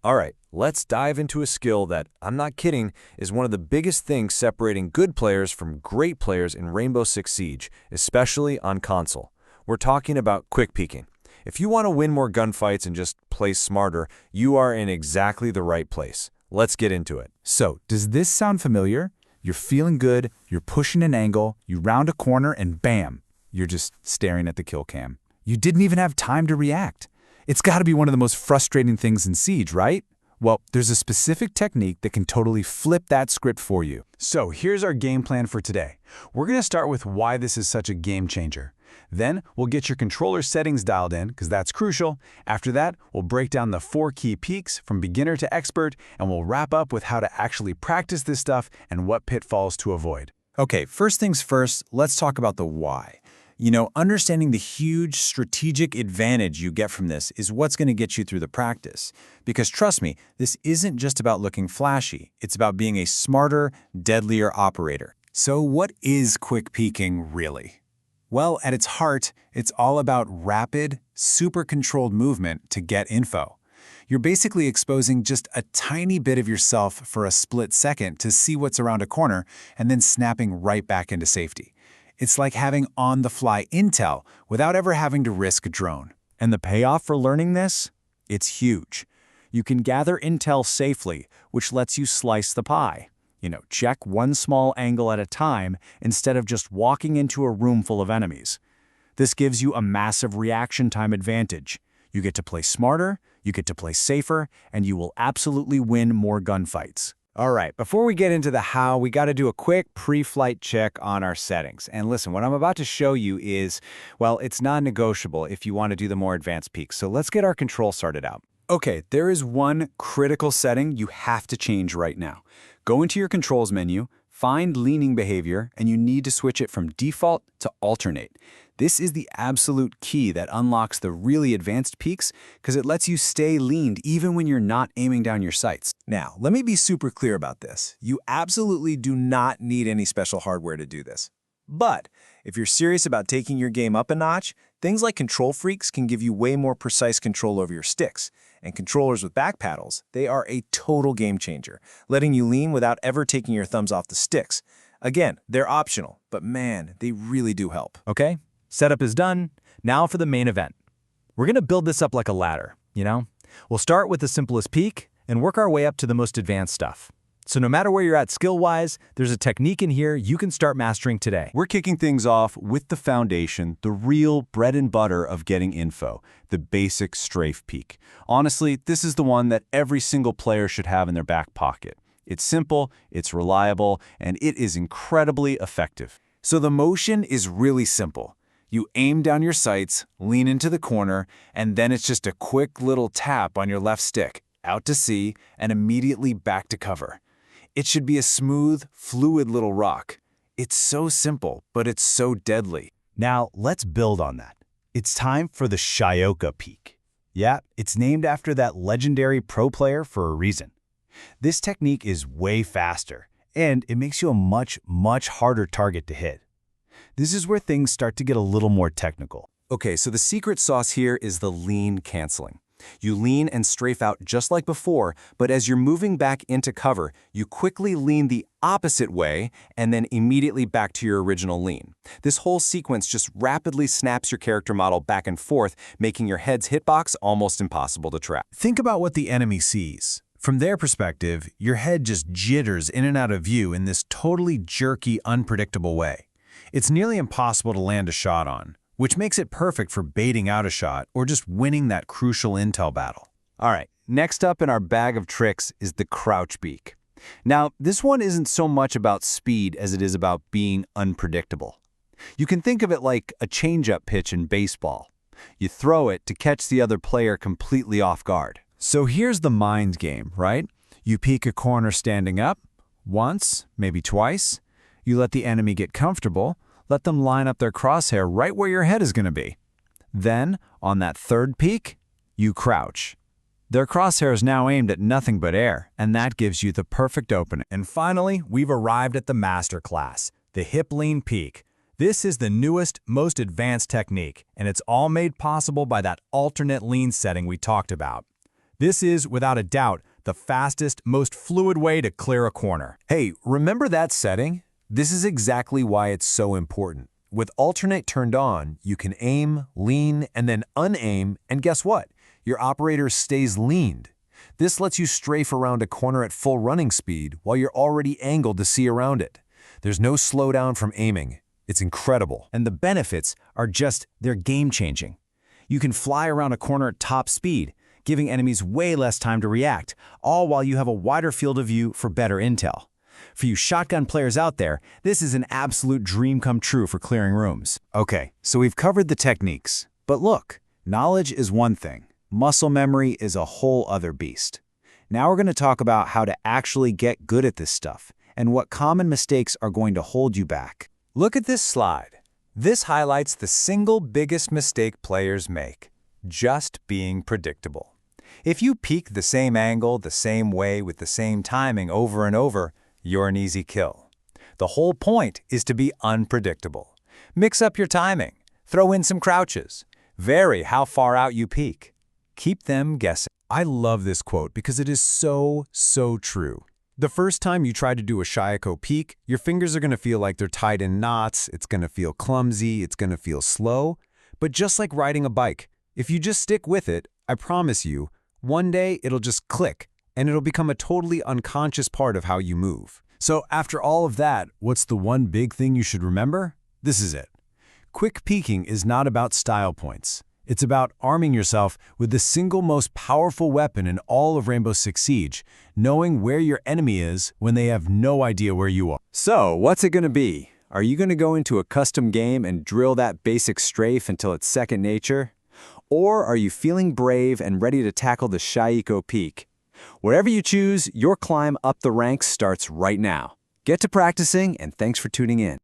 All right, let's dive into a skill that, I'm not kidding, is one of the biggest things separating good players from great players in Rainbow Six Siege, especially on console. We're talking about quick peeking. If you want to win more gunfights and just play smarter, you are in exactly the right place. Let's get into it. So, does this sound familiar? You're feeling good, you're pushing an angle, you round a corner, and bam, you're just staring at the kill cam. You didn't even have time to react. It's got to be one of the most frustrating things in Siege, right? Well, there's a specific technique that can totally flip that script for you. So here's our game plan for today. We're going to start with why this is such a game changer. Then we'll get your controller settings dialed in, because that's crucial. After that, we'll break down the 4 key peaks from beginner to expert, and we'll wrap up with how to actually practice this stuff and what pitfalls to avoid. Okay, first things first, let's talk about the why. Understanding the huge strategic advantage you get from this is what's going to get you through the practice. Because trust me, this isn't just about looking flashy. It's about being a smarter, deadlier operator. So what is quick peeking really? Well, at its heart, it's all about rapid, super controlled movement to get info. You're basically exposing just a tiny bit of yourself for a split second to see what's around a corner and then snapping right back into safety. It's like having on-the-fly intel without ever having to risk a drone. And the payoff for learning this? It's huge. You can gather intel safely, which lets you slice the pie. Check one small angle at a time instead of just walking into a room full of enemies. This gives you a massive reaction time advantage. You get to play smarter, you get to play safer, and you will absolutely win more gunfights. All right, before we get into the how, we got to do a quick pre-flight check on our settings. And listen, what I'm about to show you is, well, it's non-negotiable if you want to do the more advanced peaks. So let's get our control started out. Okay, there is one critical setting you have to change right now. Go into your controls menu, find leaning behavior, and you need to switch it from default to alternate. This is the absolute key that unlocks the really advanced peaks because it lets you stay leaned even when you're not aiming down your sights. Now, let me be super clear about this. You absolutely do not need any special hardware to do this. But if you're serious about taking your game up a notch, things like Control Freaks can give you way more precise control over your sticks. And controllers with back paddles, they are a total game changer, letting you lean without ever taking your thumbs off the sticks. Again, they're optional, but man, they really do help. Okay, setup is done. Now for the main event. We're going to build this up like a ladder, We'll start with the simplest peak and work our way up to the most advanced stuff. So no matter where you're at skill-wise, there's a technique in here you can start mastering today. We're kicking things off with the foundation, the real bread and butter of getting info, the basic strafe peek. Honestly, this is the one that every single player should have in their back pocket. It's simple, it's reliable, and it is incredibly effective. So the motion is really simple. You aim down your sights, lean into the corner, and then it's just a quick little tap on your left stick, out to sea, and immediately back to cover. It should be a smooth, fluid little rock. It's so simple, but it's so deadly. Now, let's build on that. It's time for the Shioka peak. Yeah, it's named after that legendary pro player for a reason. This technique is way faster, and it makes you a much, much harder target to hit. This is where things start to get a little more technical. Okay, so the secret sauce here is the lean canceling. You lean and strafe out just like before, but as you're moving back into cover, you quickly lean the opposite way and then immediately back to your original lean. This whole sequence just rapidly snaps your character model back and forth, making your head's hitbox almost impossible to track. Think about what the enemy sees. From their perspective, your head just jitters in and out of view in this totally jerky, unpredictable way. It's nearly impossible to land a shot on, which makes it perfect for baiting out a shot or just winning that crucial intel battle. All right, next up in our bag of tricks is the crouch peek. Now, this one isn't so much about speed as it is about being unpredictable. You can think of it like a change-up pitch in baseball. You throw it to catch the other player completely off guard. So here's the mind game, right? You peek a corner standing up, once, maybe twice. You let the enemy get comfortable, let them line up their crosshair right where your head is going to be. Then, on that third peek, you crouch. Their crosshair is now aimed at nothing but air, and that gives you the perfect opening. And finally, we've arrived at the master class, the hip lean peek. This is the newest, most advanced technique, and it's all made possible by that alternate lean setting we talked about. This is, without a doubt, the fastest, most fluid way to clear a corner. Hey, remember that setting? This is exactly why it's so important. With alternate turned on, you can aim, lean, and then unaim, and guess what? Your operator stays leaned. This lets you strafe around a corner at full running speed while you're already angled to see around it. There's no slowdown from aiming. It's incredible. And the benefits are they're game-changing. You can fly around a corner at top speed, giving enemies way less time to react, all while you have a wider field of view for better intel. For you shotgun players out there, this is an absolute dream come true for clearing rooms. Okay, so we've covered the techniques. But look, knowledge is one thing. Muscle memory is a whole other beast. Now we're going to talk about how to actually get good at this stuff and what common mistakes are going to hold you back. Look at this slide. This highlights the single biggest mistake players make: just being predictable. If you peek the same angle the same way with the same timing over and over, you're an easy kill. The whole point is to be unpredictable. Mix up your timing, throw in some crouches, vary how far out you peek. Keep them guessing. I love this quote because it is so true. The first time you try to do a Shayako peek, your fingers are going to feel like they're tied in knots, it's going to feel clumsy, it's going to feel slow. But just like riding a bike, if you just stick with it, I promise you, one day it'll just click, and it'll become a totally unconscious part of how you move. So after all of that, what's the one big thing you should remember? This is it. Quick peeking is not about style points. It's about arming yourself with the single most powerful weapon in all of Rainbow Six Siege, knowing where your enemy is when they have no idea where you are. So, what's it going to be? Are you going to go into a custom game and drill that basic strafe until it's second nature? Or are you feeling brave and ready to tackle the Shayako peek? Whatever you choose, your climb up the ranks starts right now. Get to practicing, and thanks for tuning in.